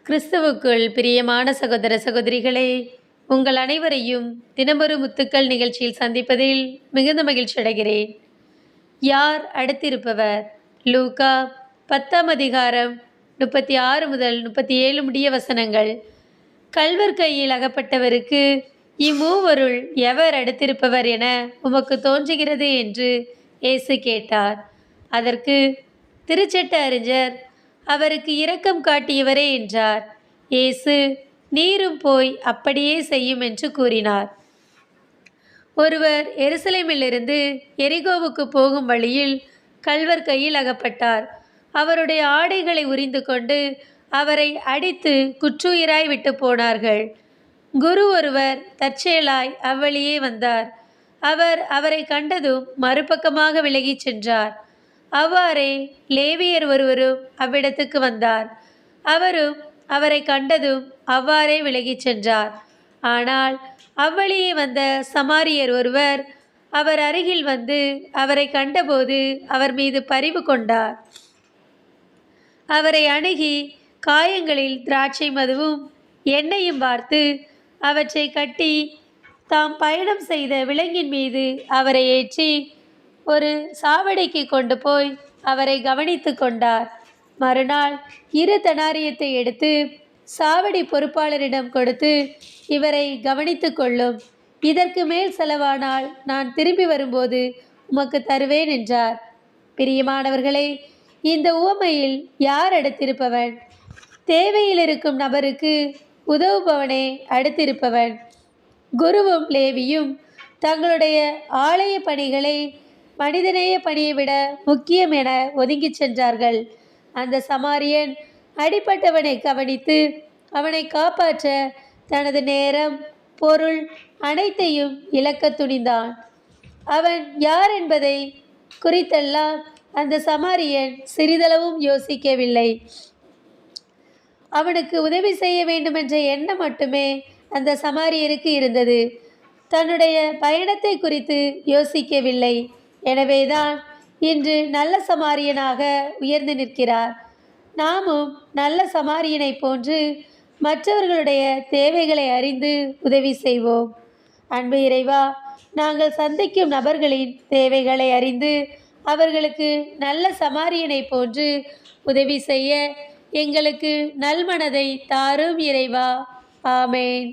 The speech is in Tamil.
கிறிஸ்துவுக்குள் பிரியமான சகோதர சகோதரிகளே, உங்கள் அனைவரையும் தினமொரு முத்துக்கள் நிகழ்ச்சியில் சந்திப்பதில் மிகுந்த மகிழ்ச்சி அடைகிறேன். யார் அடுத்திருப்பவர்? லூக்கா 10ஆம் அதிகாரம் 36 முதல் 37 முடிய வசனங்கள். கள்வர் கையில் அகப்பட்டவருக்கு இம்மூவருள் எவர் அடுத்திருப்பவர் என உமக்கு தோன்றுகிறது என்று இயேசு கேட்டார். அதற்கு திருச்சட்ட அறிஞர், அவருக்கு இரக்கம் காட்டியவரே என்றார். இயேசு, நீரும் போய் அப்படியே செய்யும் என்று கூறினார். ஒருவர் எருசலேமிலிருந்து எரிகோவுக்கு போகும் வழியில் கள்வர் கையில் அகப்பட்டார். அவருடைய ஆடைகளை உரிந்து கொண்டு அவரை அடித்து குற்றுயிராய் விட்டு போனார்கள். குரு ஒருவர் தற்செயலாய் அவ்வழியே வந்தார். அவர் அவரை கண்டதும் மறுபக்கமாக விலகிச் சென்றார். அவ்வாறே லேவியர் ஒருவரும் அவ்விடத்துக்கு வந்தார். அவரும் அவரை கண்டதும் அவ்வாறே விலகிச் சென்றார். ஆனால் அவ்வழியே வந்த சமாரியர் ஒருவர் அவர் அருகில் வந்து அவரை கண்டபோது அவர் மீது பரிவு கொண்டார். அவரை அணுகி காயங்களில் திராட்சை மதுவும் எண்ணெயும் வார்த்து அவற்றை கட்டி தாம் பயணம் செய்த விலங்கின் மீது அவரை ஏற்றி ஒரு சாவடிக்கு கொண்டு போய் அவரை கவனித்து கொண்டார். மறுநாள் 2 தெனாரியத்தை எடுத்து சாவடி பொறுப்பாளரிடம் கொடுத்து, இவரை கவனித்து கொள்ளும், இதற்கு மேல் செலவானால் நான் திரும்பி வரும்போது உமக்கு தருவேன் என்றார். பிரியமானவர்களே, இந்த உவமையில் யார் அடுத்திருப்பவன்? தேவையில் இருக்கும் நபருக்கு உதவுபவனே அடுத்திருப்பவன். குருவும் லேவியும் தங்களுடைய ஆலய பணிகளை மனிதநேய பணியை விட முக்கியம் என ஒதுங்கிச் சென்றார்கள். அந்த சமாரியன் அடிப்பட்டவனை கவனித்து அவனை காப்பாற்ற தனது நேரம், பொருள் அனைத்தையும் இழக்க துணிந்தான். அவன் யார் என்பதை குறித்தெல்லாம் அந்த சமாரியன் சிறிதளவும் யோசிக்கவில்லை. அவனுக்கு உதவி செய்ய வேண்டுமென்ற எண்ணம் மட்டுமே அந்த சமாரியருக்கு இருந்தது. தன்னுடைய பயணத்தை குறித்து யோசிக்கவில்லை. எனவேதான் இன்று நல்ல சமாரியனாக உயர்ந்து நிற்கிறார். நாமும் நல்ல சமாரியனை போன்று மற்றவர்களுடைய தேவைகளை அறிந்து உதவி செய்வோம். அன்பு இறைவா, நாங்கள் சந்திக்கும் நபர்களின் தேவைகளை அறிந்து அவர்களுக்கு நல்ல சமாரியனை போன்று உதவி செய்ய எங்களுக்கு நல்மனதை தாரும் இறைவா. ஆமேன்.